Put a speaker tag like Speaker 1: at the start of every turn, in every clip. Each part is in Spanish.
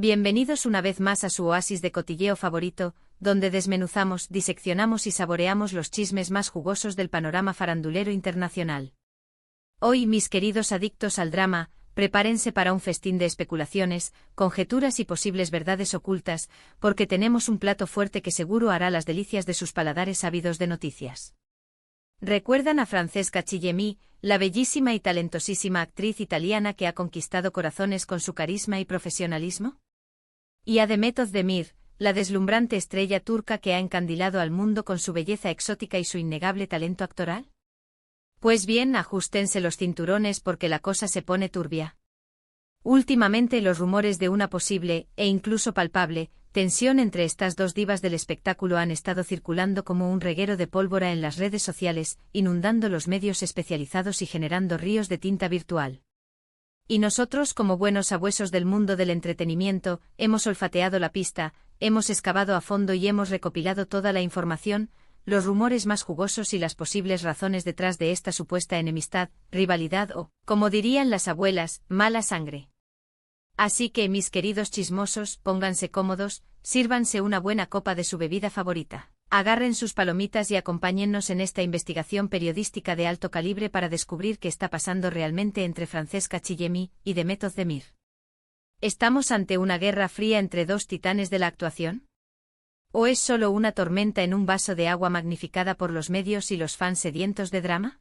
Speaker 1: Bienvenidos una vez más a su oasis de cotilleo favorito, donde desmenuzamos, diseccionamos y saboreamos los chismes más jugosos del panorama farandulero internacional. Hoy, mis queridos adictos al drama, prepárense para un festín de especulaciones, conjeturas y posibles verdades ocultas, porque tenemos un plato fuerte que seguro hará las delicias de sus paladares ávidos de noticias. ¿Recuerdan a Francesca Chillemi, la bellísima y talentosísima actriz italiana que ha conquistado corazones con su carisma y profesionalismo? ¿Y a Demet Özdemir, la deslumbrante estrella turca que ha encandilado al mundo con su belleza exótica y su innegable talento actoral? Pues bien, ajustense los cinturones porque la cosa se pone turbia. Últimamente los rumores de una posible, e incluso palpable, tensión entre estas dos divas del espectáculo han estado circulando como un reguero de pólvora en las redes sociales, inundando los medios especializados y generando ríos de tinta virtual. Y nosotros, como buenos sabuesos del mundo del entretenimiento, hemos olfateado la pista, hemos excavado a fondo y hemos recopilado toda la información, los rumores más jugosos y las posibles razones detrás de esta supuesta enemistad, rivalidad o, como dirían las abuelas, mala sangre. Así que, mis queridos chismosos, pónganse cómodos, sírvanse una buena copa de su bebida favorita, agarren sus palomitas y acompáñennos en esta investigación periodística de alto calibre para descubrir qué está pasando realmente entre Francesca Chillemi y Demet Özdemir. ¿Estamos ante una guerra fría entre dos titanes de la actuación? ¿O es solo una tormenta en un vaso de agua magnificada por los medios y los fans sedientos de drama?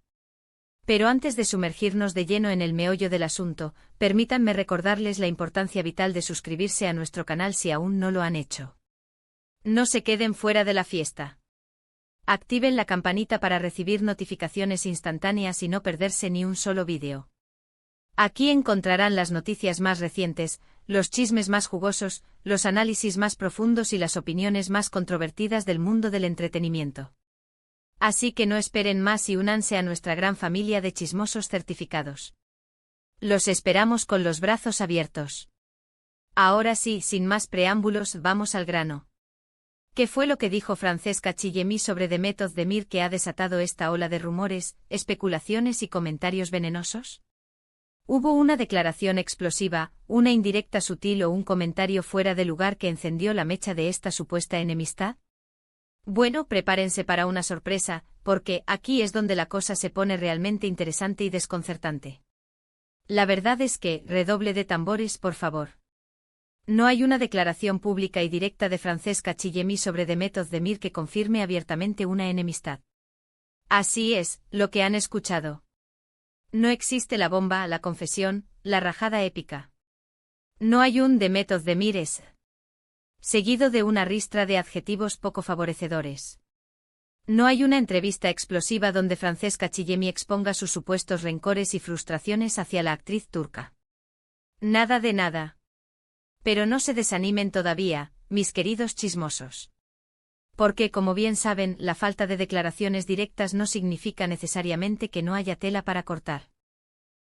Speaker 1: Pero antes de sumergirnos de lleno en el meollo del asunto, permítanme recordarles la importancia vital de suscribirse a nuestro canal si aún no lo han hecho. No se queden fuera de la fiesta. Activen la campanita para recibir notificaciones instantáneas y no perderse ni un solo vídeo. Aquí encontrarán las noticias más recientes, los chismes más jugosos, los análisis más profundos y las opiniones más controvertidas del mundo del entretenimiento. Así que no esperen más y únanse a nuestra gran familia de chismosos certificados. Los esperamos con los brazos abiertos. Ahora sí, sin más preámbulos, vamos al grano. ¿Qué fue lo que dijo Francesca Chillemi sobre Demet Özdemir que ha desatado esta ola de rumores, especulaciones y comentarios venenosos? ¿Hubo una declaración explosiva, una indirecta sutil o un comentario fuera de lugar que encendió la mecha de esta supuesta enemistad? Bueno, prepárense para una sorpresa, porque aquí es donde la cosa se pone realmente interesante y desconcertante. La verdad es que, redoble de tambores, por favor. No hay una declaración pública y directa de Francesca Chillemi sobre Demet Özdemir que confirme abiertamente una enemistad. Así es, lo que han escuchado. No existe la bomba, la confesión, la rajada épica. No hay un Demet Özdemir es seguido de una ristra de adjetivos poco favorecedores. No hay una entrevista explosiva donde Francesca Chillemi exponga sus supuestos rencores y frustraciones hacia la actriz turca. Nada de nada. Pero no se desanimen todavía, mis queridos chismosos. Porque, como bien saben, la falta de declaraciones directas no significa necesariamente que no haya tela para cortar.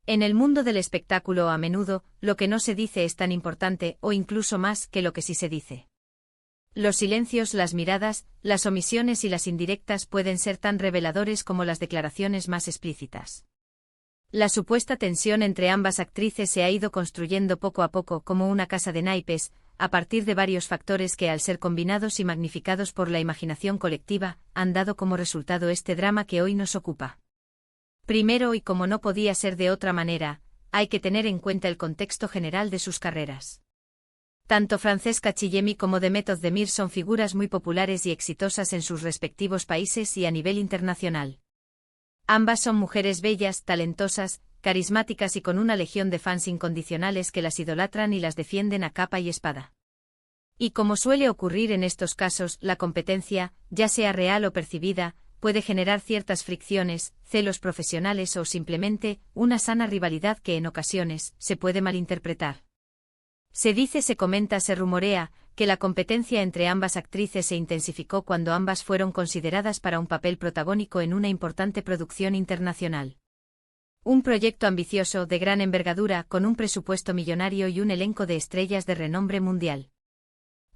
Speaker 1: En el mundo del espectáculo a menudo, lo que no se dice es tan importante o incluso más que lo que sí se dice. Los silencios, las miradas, las omisiones y las indirectas pueden ser tan reveladores como las declaraciones más explícitas. La supuesta tensión entre ambas actrices se ha ido construyendo poco a poco como una casa de naipes, a partir de varios factores que al ser combinados y magnificados por la imaginación colectiva, han dado como resultado este drama que hoy nos ocupa. Primero, y como no podía ser de otra manera, hay que tener en cuenta el contexto general de sus carreras. Tanto Francesca Chillemi como Demet Özdemir son figuras muy populares y exitosas en sus respectivos países y a nivel internacional. Ambas son mujeres bellas, talentosas, carismáticas y con una legión de fans incondicionales que las idolatran y las defienden a capa y espada. Y como suele ocurrir en estos casos, la competencia, ya sea real o percibida, puede generar ciertas fricciones, celos profesionales o simplemente una sana rivalidad que en ocasiones se puede malinterpretar. Se dice, se comenta, se rumorea, que la competencia entre ambas actrices se intensificó cuando ambas fueron consideradas para un papel protagónico en una importante producción internacional. Un proyecto ambicioso, de gran envergadura, con un presupuesto millonario y un elenco de estrellas de renombre mundial.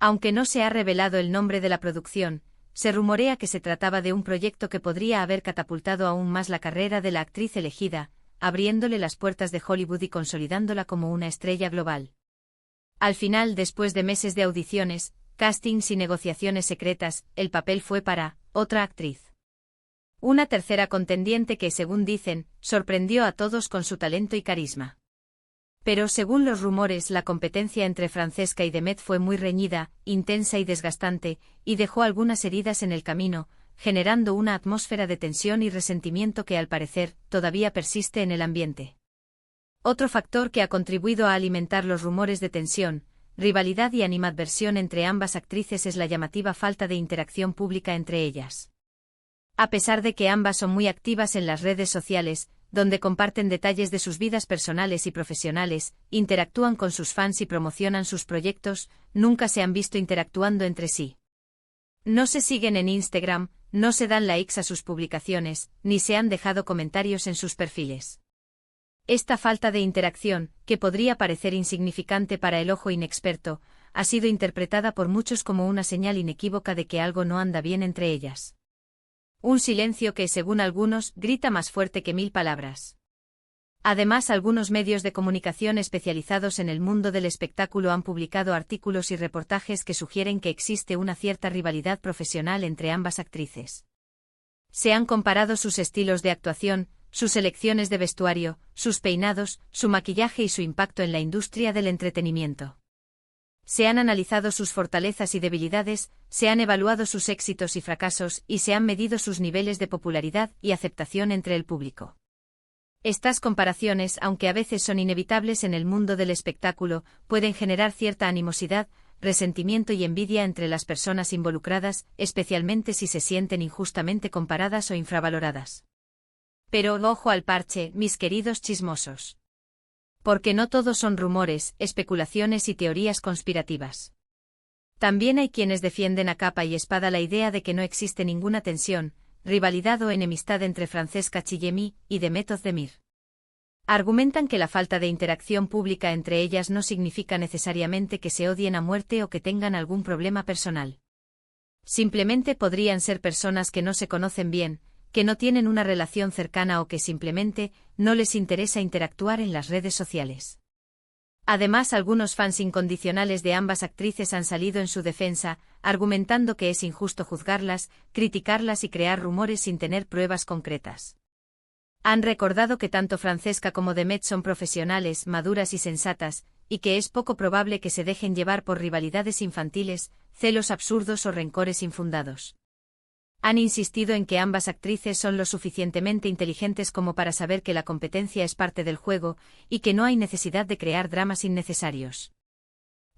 Speaker 1: Aunque no se ha revelado el nombre de la producción, se rumorea que se trataba de un proyecto que podría haber catapultado aún más la carrera de la actriz elegida, abriéndole las puertas de Hollywood y consolidándola como una estrella global. Al final, después de meses de audiciones, castings y negociaciones secretas, el papel fue para otra actriz. Una tercera contendiente que, según dicen, sorprendió a todos con su talento y carisma. Pero según los rumores, la competencia entre Francesca y Demet fue muy reñida, intensa y desgastante, y dejó algunas heridas en el camino, generando una atmósfera de tensión y resentimiento que al parecer todavía persiste en el ambiente. Otro factor que ha contribuido a alimentar los rumores de tensión, rivalidad y animadversión entre ambas actrices es la llamativa falta de interacción pública entre ellas. A pesar de que ambas son muy activas en las redes sociales, donde comparten detalles de sus vidas personales y profesionales, interactúan con sus fans y promocionan sus proyectos, nunca se han visto interactuando entre sí. No se siguen en Instagram, no se dan likes a sus publicaciones, ni se han dejado comentarios en sus perfiles. Esta falta de interacción, que podría parecer insignificante para el ojo inexperto, ha sido interpretada por muchos como una señal inequívoca de que algo no anda bien entre ellas. Un silencio que, según algunos, grita más fuerte que 1000 palabras. Además, algunos medios de comunicación especializados en el mundo del espectáculo han publicado artículos y reportajes que sugieren que existe una cierta rivalidad profesional entre ambas actrices. Se han comparado sus estilos de actuación, sus elecciones de vestuario, sus peinados, su maquillaje y su impacto en la industria del entretenimiento. Se han analizado sus fortalezas y debilidades, se han evaluado sus éxitos y fracasos y se han medido sus niveles de popularidad y aceptación entre el público. Estas comparaciones, aunque a veces son inevitables en el mundo del espectáculo, pueden generar cierta animosidad, resentimiento y envidia entre las personas involucradas, especialmente si se sienten injustamente comparadas o infravaloradas. Pero ojo al parche, mis queridos chismosos. Porque no todos son rumores, especulaciones y teorías conspirativas. También hay quienes defienden a capa y espada la idea de que no existe ninguna tensión, rivalidad o enemistad entre Francesca Chillemi y Demet Özdemir. Argumentan que la falta de interacción pública entre ellas no significa necesariamente que se odien a muerte o que tengan algún problema personal. Simplemente podrían ser personas que no se conocen bien, que no tienen una relación cercana o que simplemente no les interesa interactuar en las redes sociales. Además, algunos fans incondicionales de ambas actrices han salido en su defensa, argumentando que es injusto juzgarlas, criticarlas y crear rumores sin tener pruebas concretas. Han recordado que tanto Francesca como Demet son profesionales, maduras y sensatas, y que es poco probable que se dejen llevar por rivalidades infantiles, celos absurdos o rencores infundados. Han insistido en que ambas actrices son lo suficientemente inteligentes como para saber que la competencia es parte del juego y que no hay necesidad de crear dramas innecesarios.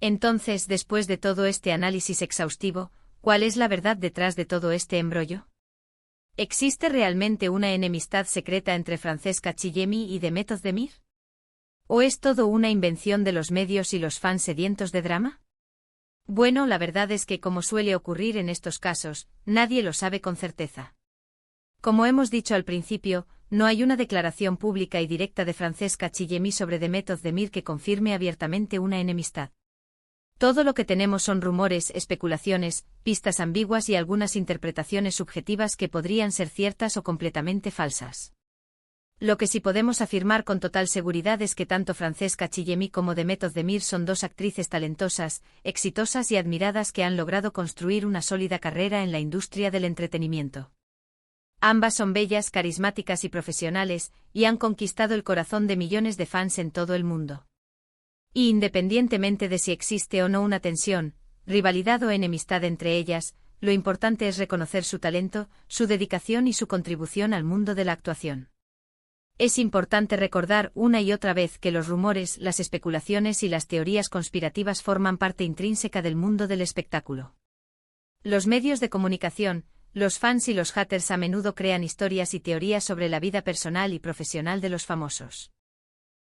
Speaker 1: Entonces, después de todo este análisis exhaustivo, ¿cuál es la verdad detrás de todo este embrollo? ¿Existe realmente una enemistad secreta entre Francesca Chillemi y Demet Özdemir? ¿O es todo una invención de los medios y los fans sedientos de drama? Bueno, la verdad es que, como suele ocurrir en estos casos, nadie lo sabe con certeza. Como hemos dicho al principio, no hay una declaración pública y directa de Francesca Chillemi sobre Demet Özdemir que confirme abiertamente una enemistad. Todo lo que tenemos son rumores, especulaciones, pistas ambiguas y algunas interpretaciones subjetivas que podrían ser ciertas o completamente falsas. Lo que sí podemos afirmar con total seguridad es que tanto Francesca Chillemi como Demet Özdemir son dos actrices talentosas, exitosas y admiradas que han logrado construir una sólida carrera en la industria del entretenimiento. Ambas son bellas, carismáticas y profesionales, y han conquistado el corazón de millones de fans en todo el mundo. Y independientemente de si existe o no una tensión, rivalidad o enemistad entre ellas, lo importante es reconocer su talento, su dedicación y su contribución al mundo de la actuación. Es importante recordar una y otra vez que los rumores, las especulaciones y las teorías conspirativas forman parte intrínseca del mundo del espectáculo. Los medios de comunicación, los fans y los haters a menudo crean historias y teorías sobre la vida personal y profesional de los famosos.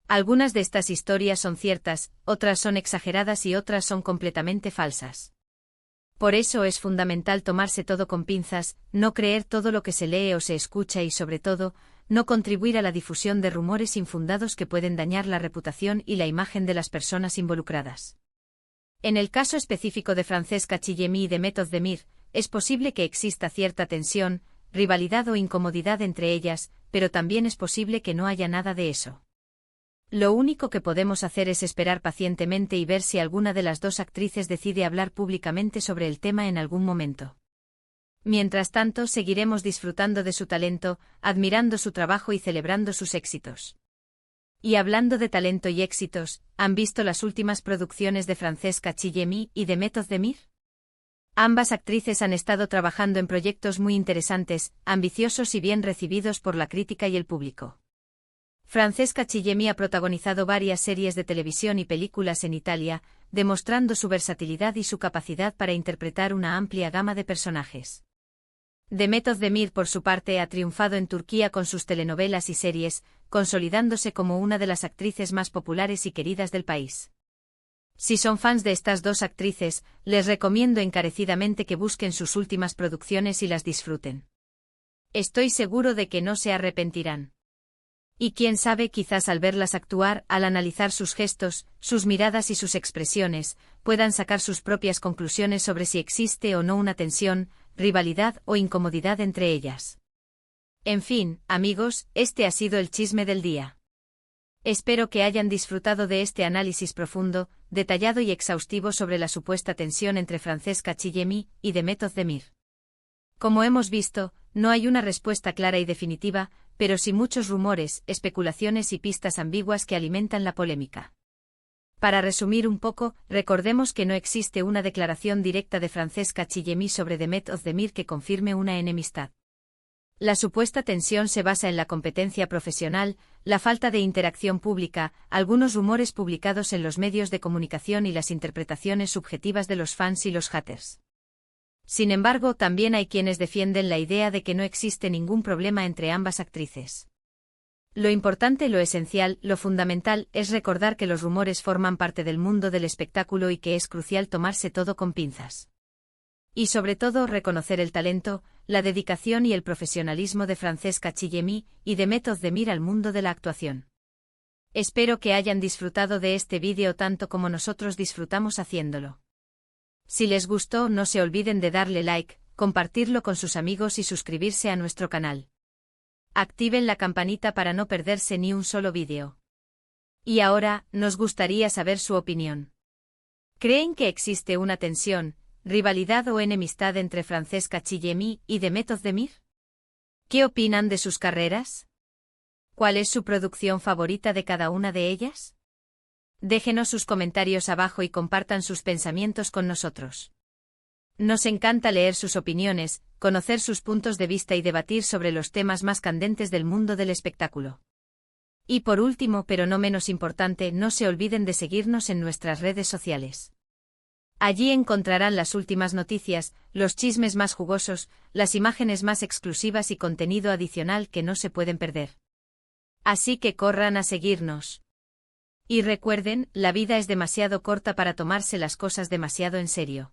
Speaker 1: Algunas de estas historias son ciertas, otras son exageradas y otras son completamente falsas. Por eso es fundamental tomarse todo con pinzas, no creer todo lo que se lee o se escucha y, sobre todo, no contribuir a la difusión de rumores infundados que pueden dañar la reputación y la imagen de las personas involucradas. En el caso específico de Francesca Chillemi y Demet Özdemir, es posible que exista cierta tensión, rivalidad o incomodidad entre ellas, pero también es posible que no haya nada de eso. Lo único que podemos hacer es esperar pacientemente y ver si alguna de las dos actrices decide hablar públicamente sobre el tema en algún momento. Mientras tanto, seguiremos disfrutando de su talento, admirando su trabajo y celebrando sus éxitos. Y hablando de talento y éxitos, ¿han visto las últimas producciones de Francesca Chillemi y de Method Demir? Ambas actrices han estado trabajando en proyectos muy interesantes, ambiciosos y bien recibidos por la crítica y el público. Francesca Chillemi ha protagonizado varias series de televisión y películas en Italia, demostrando su versatilidad y su capacidad para interpretar una amplia gama de personajes. Method Demir, por su parte, ha triunfado en Turquía con sus telenovelas y series, consolidándose como una de las actrices más populares y queridas del país. Si son fans de estas dos actrices, les recomiendo encarecidamente que busquen sus últimas producciones y las disfruten. Estoy seguro de que no se arrepentirán. Y quién sabe, quizás al verlas actuar, al analizar sus gestos, sus miradas y sus expresiones, puedan sacar sus propias conclusiones sobre si existe o no una tensión, rivalidad o incomodidad entre ellas. En fin, amigos, este ha sido el chisme del día. Espero que hayan disfrutado de este análisis profundo, detallado y exhaustivo sobre la supuesta tensión entre Francesca Chillemi y Method Demir. Como hemos visto, no hay una respuesta clara y definitiva, pero sí muchos rumores, especulaciones y pistas ambiguas que alimentan la polémica. Para resumir un poco, recordemos que no existe una declaración directa de Francesca Chillemi sobre Method Demir que confirme una enemistad. La supuesta tensión se basa en la competencia profesional, la falta de interacción pública, algunos rumores publicados en los medios de comunicación y las interpretaciones subjetivas de los fans y los haters. Sin embargo, también hay quienes defienden la idea de que no existe ningún problema entre ambas actrices. Lo importante, lo esencial, lo fundamental, es recordar que los rumores forman parte del mundo del espectáculo y que es crucial tomarse todo con pinzas. Y sobre todo reconocer el talento, la dedicación y el profesionalismo de Francesca Chillemi y Method Demir al mundo de la actuación. Espero que hayan disfrutado de este vídeo tanto como nosotros disfrutamos haciéndolo. Si les gustó, no se olviden de darle like, compartirlo con sus amigos y suscribirse a nuestro canal. Activen la campanita para no perderse ni un solo vídeo. Y ahora, nos gustaría saber su opinión. ¿Creen que existe una tensión, rivalidad o enemistad entre Francesca Chillemi y Method Demir? ¿Qué opinan de sus carreras? ¿Cuál es su producción favorita de cada una de ellas? Déjenos sus comentarios abajo y compartan sus pensamientos con nosotros. Nos encanta leer sus opiniones, conocer sus puntos de vista y debatir sobre los temas más candentes del mundo del espectáculo. Y por último, pero no menos importante, no se olviden de seguirnos en nuestras redes sociales. Allí encontrarán las últimas noticias, los chismes más jugosos, las imágenes más exclusivas y contenido adicional que no se pueden perder. Así que corran a seguirnos. Y recuerden, la vida es demasiado corta para tomarse las cosas demasiado en serio.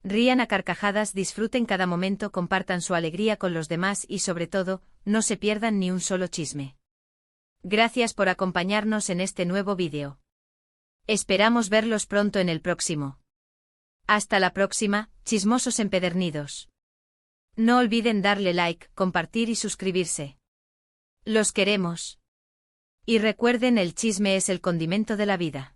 Speaker 1: Rían a carcajadas, disfruten cada momento, compartan su alegría con los demás y sobre todo, no se pierdan ni un solo chisme. Gracias por acompañarnos en este nuevo vídeo. Esperamos verlos pronto en el próximo. Hasta la próxima, chismosos empedernidos. No olviden darle like, compartir y suscribirse. Los queremos. Y recuerden, el chisme es el condimento de la vida.